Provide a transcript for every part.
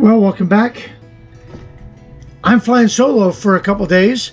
Well, welcome back. I'm flying solo for a couple days.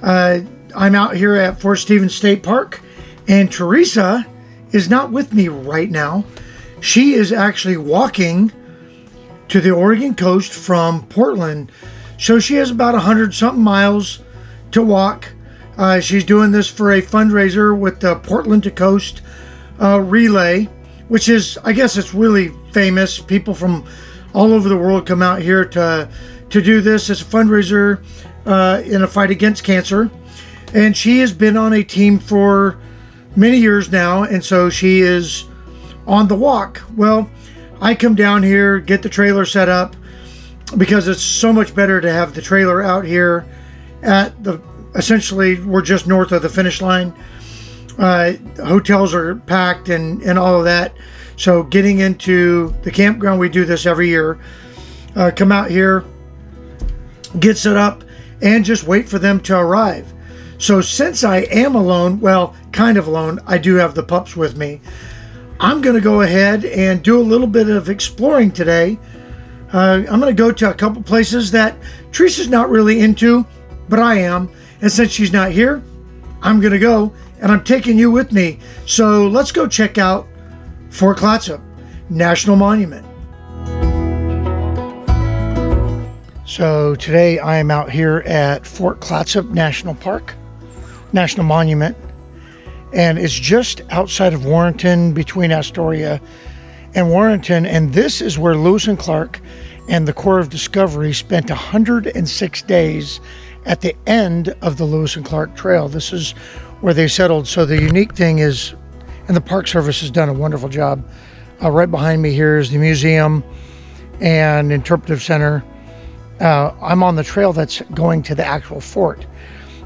I'm out here at Fort Stevens State Park, and Teresa is not with me right now. She is actually walking to the Oregon coast from Portland. So she has about 100-something miles to walk. She's doing this for a fundraiser with the Portland to Coast relay, which is, I guess it's really famous. People from all over the world come out here to do this. It's a fundraiser in a fight against cancer. And she has been on a team for many years now, and so she is on the walk. Well, I come down here, get the trailer set up, because it's so much better to have the trailer out here at the, essentially we're just north of the finish line. Hotels are packed and all of that. So getting into the campground, we do this every year. Come out here, get set up, and just wait for them to arrive. So since I am alone, well, kind of alone, I do have the pups with me. I'm going to go ahead and do a little bit of exploring today. I'm going to go to a couple places that Teresa's not really into, but I am. And since she's not here, I'm going to go, and I'm taking you with me. So let's go check out Fort Clatsop National Monument. So today I am out here at Fort Clatsop National Monument, and it's just outside of Warrenton, between Astoria and Warrenton, and this is where Lewis and Clark and the Corps of Discovery spent 106 days at the end of the Lewis and Clark Trail. This is where they settled. So the unique thing is, and the Park Service has done a wonderful job. Right behind me here is the museum and Interpretive Center. I'm on the trail that's going to the actual fort.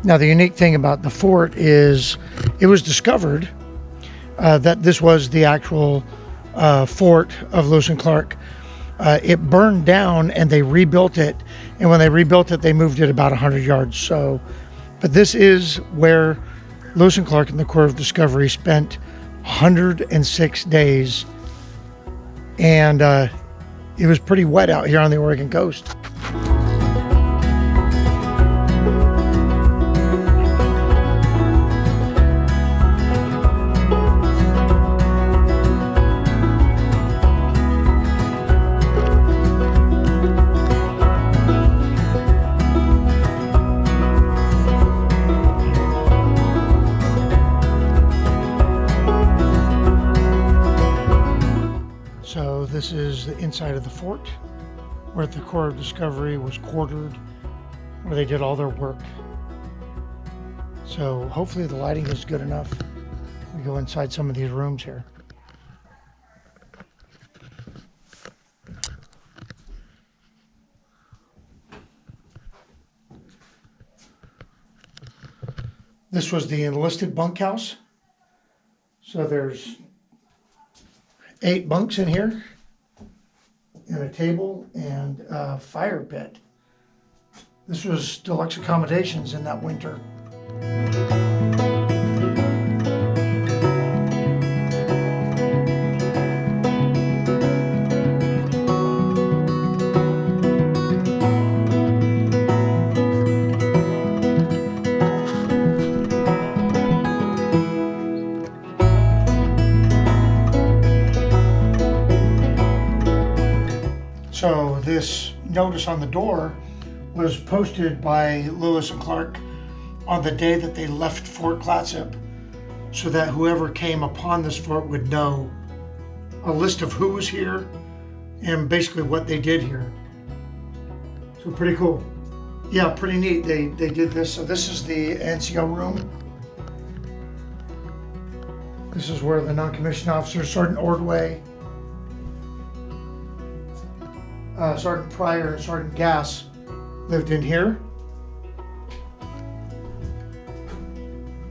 Now, the unique thing about the fort is it was discovered that this was the actual fort of Lewis and Clark. It burned down and they rebuilt it. And when they rebuilt it, they moved it about 100 yards. So, but this is where Lewis and Clark and the Corps of Discovery spent 106 days. And it was pretty wet out here on the Oregon coast. So this is the inside of the fort where the Corps of Discovery was quartered, where they did all their work. So hopefully the lighting is good enough. We go inside some of these rooms here. This was the Enlisted bunkhouse. So there's 8 bunks in here, and a table and a fire pit. This was deluxe accommodations in that winter. So this notice on the door was posted by Lewis and Clark on the day that they left Fort Clatsop, so that whoever came upon this fort would know a list of who was here and basically what they did here. So pretty cool. Yeah, pretty neat. They did this. So this is the Nco Room. This is where the non-commissioned officer, Sergeant Ordway, Sergeant Pryor and Sergeant Gass lived in here.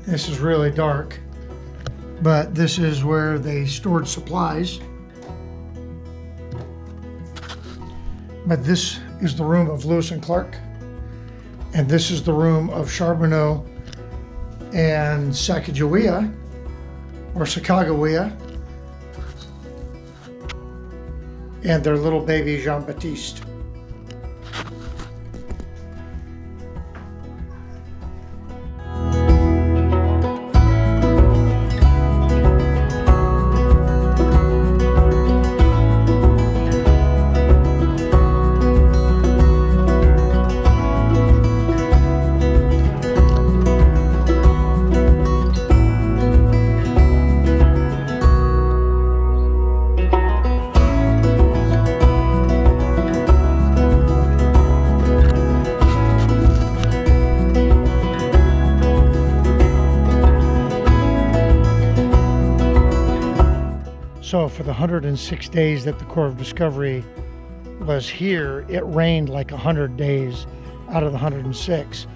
This is really dark, but this is where they stored supplies. But this is the room of Lewis and Clark, and this is the room of Charbonneau and Sacagawea, or Sacagawea, and their little baby Jean-Baptiste. So for the 106 days that the Corps of Discovery was here, it rained like 100 days out of the 106.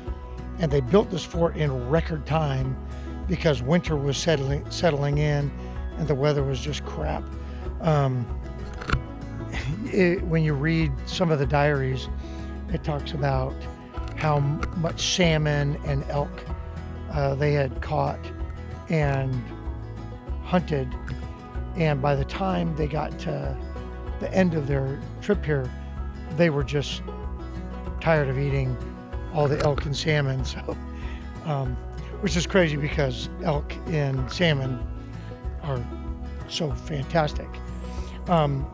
And they built this fort in record time because winter was settling in and the weather was just crap. When you read some of the diaries, it talks about how much salmon and elk they had caught and hunted, and by the time they got to the end of their trip here, they were just tired of eating all the elk and salmon. So, which is crazy because elk and salmon are so fantastic.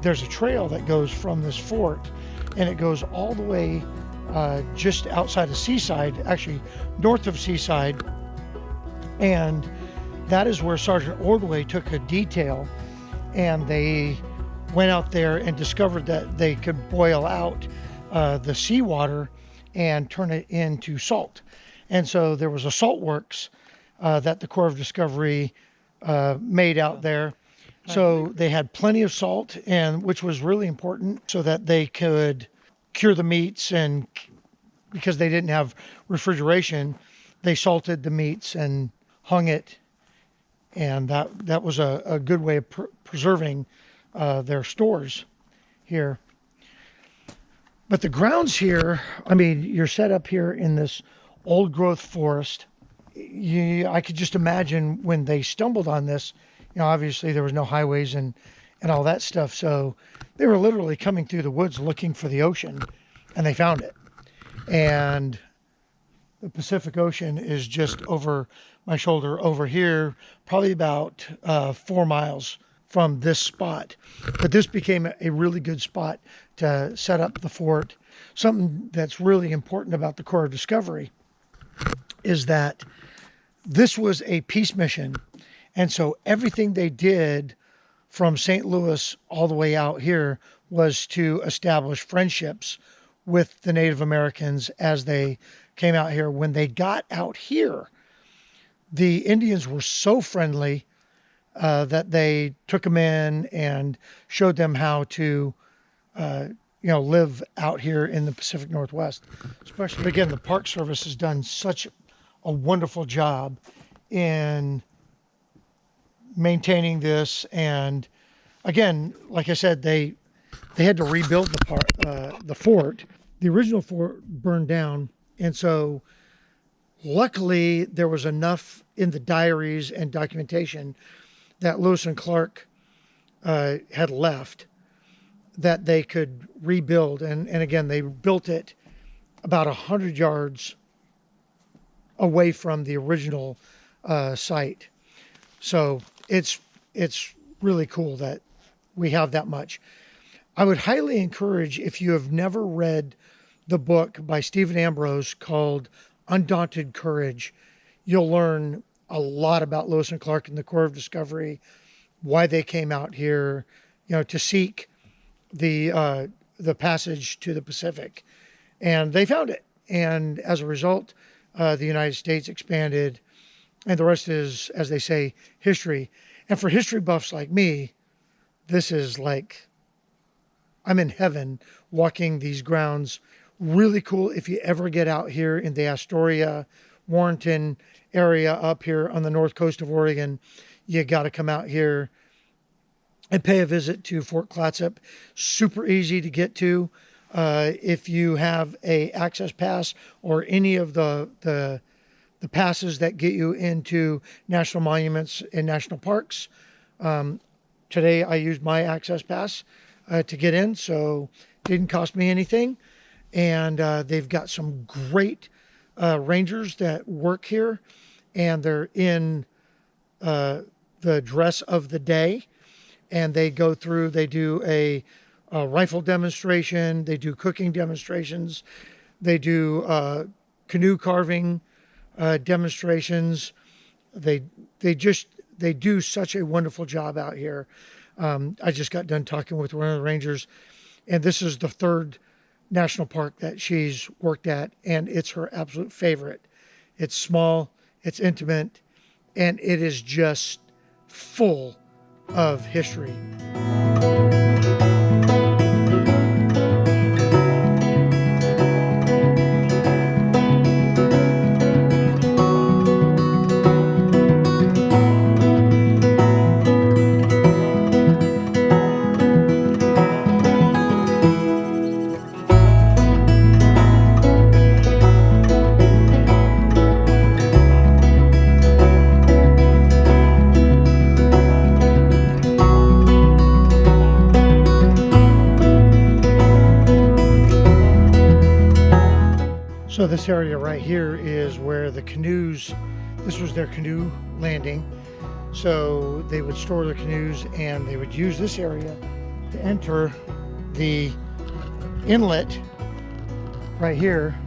There's a trail that goes from this fort, and it goes all the way just outside of Seaside, actually north of Seaside, and that is where Sergeant Ordway took a detail, and they went out there and discovered that they could boil out the seawater and turn it into salt. And so there was a salt works that the Corps of Discovery made out there. So they had plenty of salt, and which was really important so that they could cure the meats, and because they didn't have refrigeration, they salted the meats and hung it, and that was a good way of preserving their stores here. But the grounds here, I mean, you're set up here in this old growth forest. I could just imagine when they stumbled on this, you know, obviously there was no highways and all that stuff. So they were literally coming through the woods looking for the ocean, and they found it. And the Pacific Ocean is just over my shoulder over here, probably about 4 miles from this spot. But this became a really good spot to set up the fort. Something that's really important about the Corps of Discovery is that this was a peace mission. And so everything they did from St. Louis all the way out here was to establish friendships with the Native Americans as they came out here. When they got out here, the Indians were so friendly that they took them in and showed them how to, live out here in the Pacific Northwest. Especially, again, the Park Service has done such a wonderful job in maintaining this. And again, like I said, they had to rebuild the fort. The original fort burned down, and so luckily there was enough in the diaries and documentation that Lewis and Clark had left that they could rebuild. And again, they built it about 100 yards away from the original site. So it's really cool that we have that much. I would highly encourage, if you have never read the book by Stephen Ambrose called Undaunted Courage, you'll learn a lot about Lewis and Clark and the Corps of Discovery, why they came out here, to seek the passage to the Pacific, and they found it. And as a result, the United States expanded, and the rest is, as they say, history. And for history buffs like me, this is like I'm in heaven walking these grounds. Really cool. If you ever get out here in the Astoria, Warrenton area up here on the north coast of Oregon, you got to come out here and pay a visit to Fort Clatsop. Super easy to get to. If you have a access pass or any of the passes that get you into national monuments and national parks. Today I used my access pass to get in, so it didn't cost me anything. And they've got some great rangers that work here, and they're in the dress of the day, and they go through, they do a rifle demonstration, they do cooking demonstrations, they do canoe carving demonstrations. They do such a wonderful job out here. I just got done talking with one of the rangers, and this is the third national park that she's worked at, and it's her absolute favorite. It's small, it's intimate, and it is just full of history. So this area right here is where the canoes, this was their canoe landing. So they would store their canoes and they would use this area to enter the inlet right here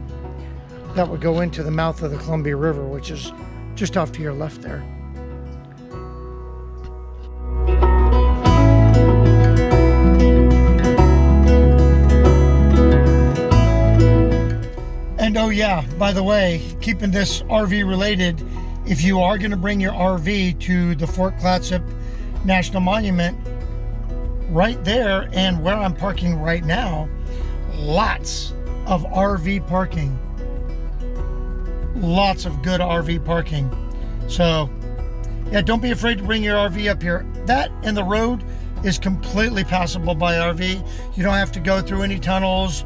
that would go into the mouth of the Columbia River, which is just off to your left there. And oh yeah, by the way, keeping this RV related, if you are going to bring your RV to the Fort Clatsop National Monument, right there and where I'm parking right now, lots of RV parking. Lots of good RV parking. So yeah, don't be afraid to bring your RV up here. That and the road is completely passable by RV. You don't have to go through any tunnels.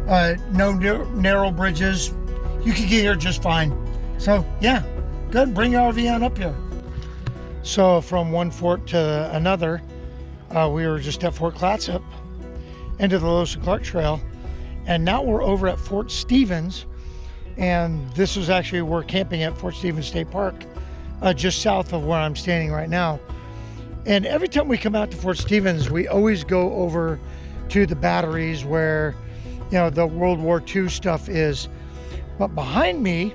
No narrow bridges. You can get here just fine. So yeah, good, bring your RV on up here. So from one fort to another, we were just at Fort Clatsop, into the Lewis and Clark Trail, and now we're over at Fort Stevens, and this is actually, we're camping at Fort Stevens State Park, just south of where I'm standing right now. And every time we come out to Fort Stevens, we always go over to the batteries where, you know, the World War II stuff is. But behind me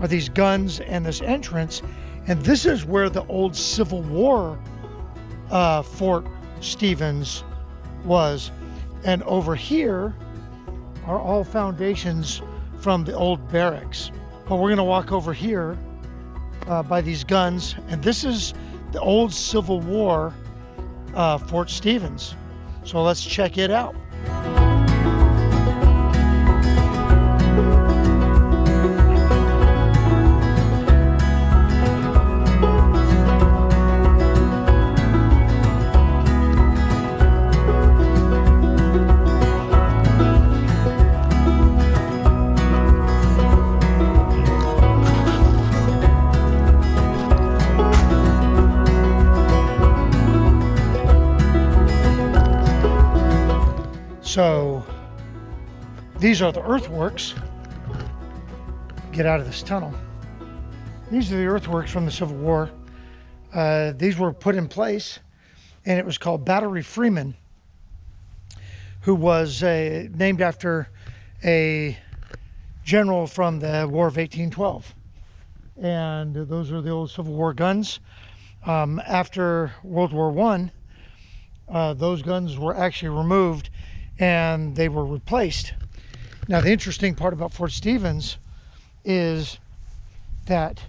are these guns and this entrance, and this is where the old Civil War Fort Stevens was. And over here are all foundations from the old barracks. But we're gonna walk over here by these guns, and this is the old Civil War Fort Stevens. So let's check it out. So these are the earthworks. Get out of this tunnel. These are the earthworks from the Civil War. These were put in place, and it was called Battery Freeman, who was named after a general from the War of 1812. And those are the old Civil War guns. After World War I, those guns were actually removed and they were replaced. Now, the interesting part about Fort Stevens is that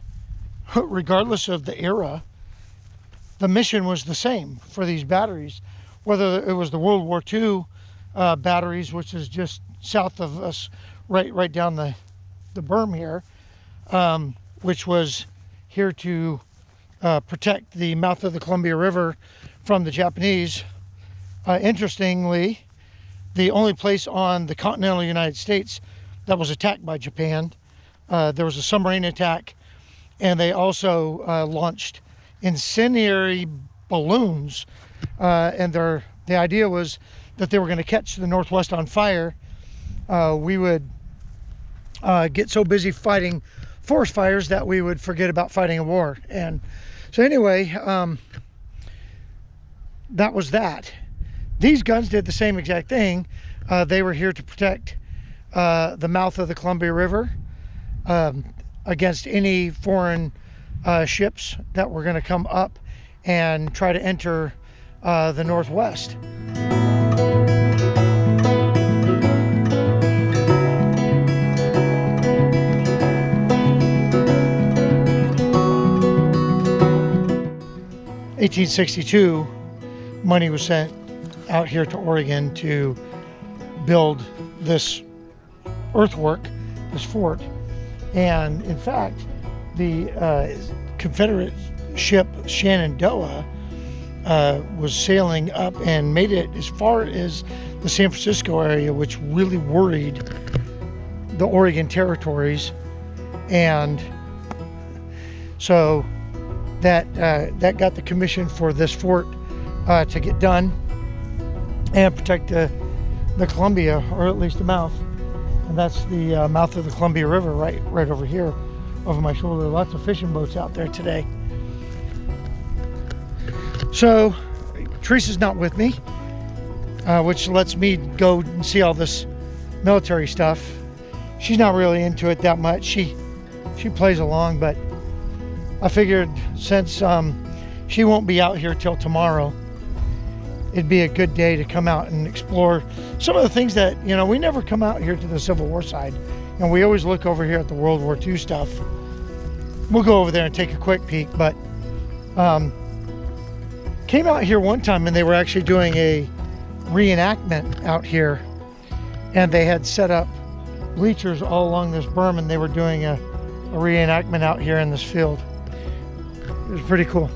regardless of the era, the mission was the same for these batteries, whether it was the World War II batteries, which is just south of us, right down the berm here, which was here to protect the mouth of the Columbia River from the Japanese. Interestingly, the only place on the continental United States that was attacked by Japan, there was a submarine attack, and they also launched incendiary balloons, and the idea was that they were going to catch the Northwest on fire. We would get so busy fighting forest fires that we would forget about fighting a war. And so anyway, that was that. These guns did the same exact thing. They were here to protect the mouth of the Columbia River against any foreign ships that were going to come up and try to enter the Northwest. 1862, money was sent out here to Oregon to build this earthwork, this fort. And in fact, the Confederate ship Shenandoah was sailing up and made it as far as the San Francisco area, which really worried the Oregon territories. And so that got the commission for this fort to get done and protect the Columbia, or at least the mouth. And that's the mouth of the Columbia River right over here over my shoulder. Lots of fishing boats out there today. So Teresa's not with me, which lets me go and see all this military stuff. She's not really into it that much. She plays along, but I figured since she won't be out here till tomorrow, it'd be a good day to come out and explore some of the things that, you know, we never come out here to the Civil War side. And we always look over here at the World War II stuff. We'll go over there and take a quick peek, but came out here one time and they were actually doing a reenactment out here, and they had set up bleachers all along this berm, and they were doing a reenactment out here in this field. It was pretty cool.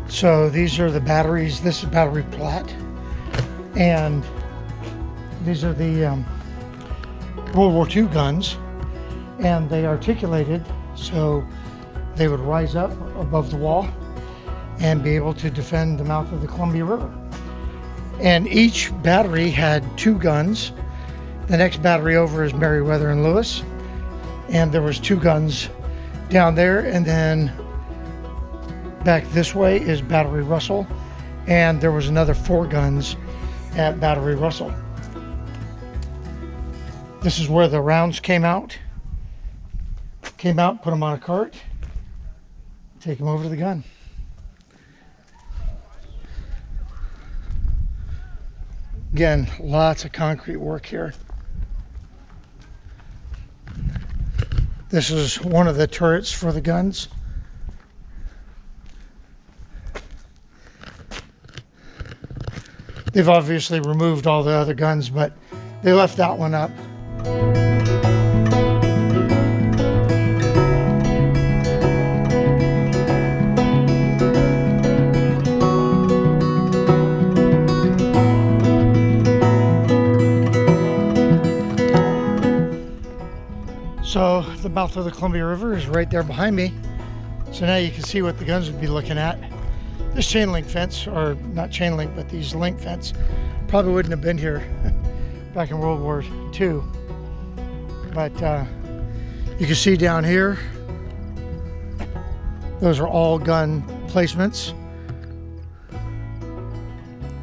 So these are the batteries. This is battery Platt, and these are the World War II guns, and they articulated so they would rise up above the wall and be able to defend the mouth of the Columbia River. And each battery had 2 guns. The next battery over is Meriwether and Lewis, and there was 2 guns down there, and then back this way is Battery Russell, and there was another 4 guns at Battery Russell. This is where the rounds came out, put them on a cart, take them over to the gun. Again, lots of concrete work here. This is one of the turrets for the guns. They've obviously removed all the other guns, but they left that one up. So the mouth of the Columbia River is right there behind me. So now you can see what the guns would be looking at. This chain link fence, or not chain link, but these link fence, probably wouldn't have been here back in World War II. But you can see down here, those are all gun placements.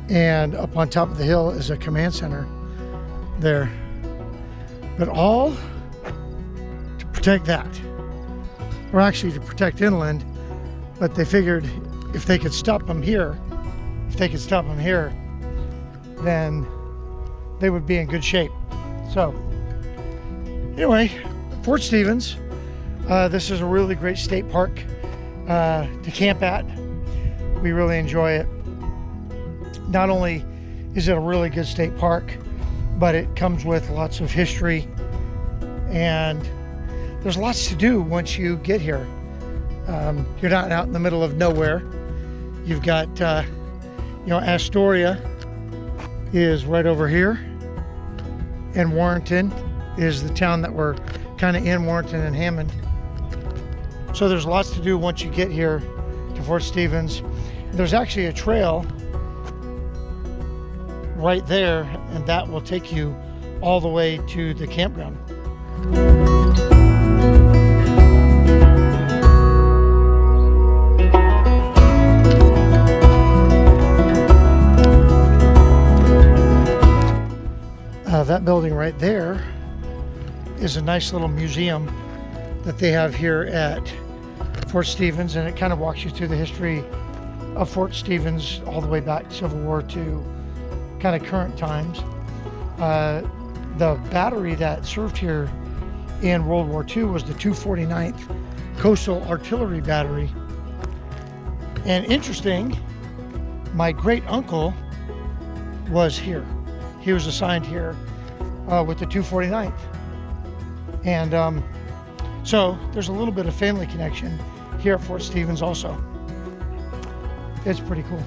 And up on top of the hill is a command center there. But all to protect that, or actually to protect inland. But they figured if they could stop them here, then they would be in good shape. So anyway, Fort Stevens, this is a really great state park to camp at. We really enjoy it. Not only is it a really good state park, but it comes with lots of history, and there's lots to do once you get here. You're not out in the middle of nowhere. You've got, Astoria is right over here, and Warrenton is the town that we're kind of in, Warrenton and Hammond. So there's lots to do once you get here to Fort Stevens. There's actually a trail right there, and that will take you all the way to the campground. That building right there is a nice little museum that they have here at Fort Stevens, and it kind of walks you through the history of Fort Stevens all the way back to Civil War to kind of current times. The battery that served here in World War II was the 249th Coastal Artillery Battery. And interesting, my great uncle was here. He was assigned here with the 249th. And so there's a little bit of family connection here at Fort Stevens also. It's pretty cool.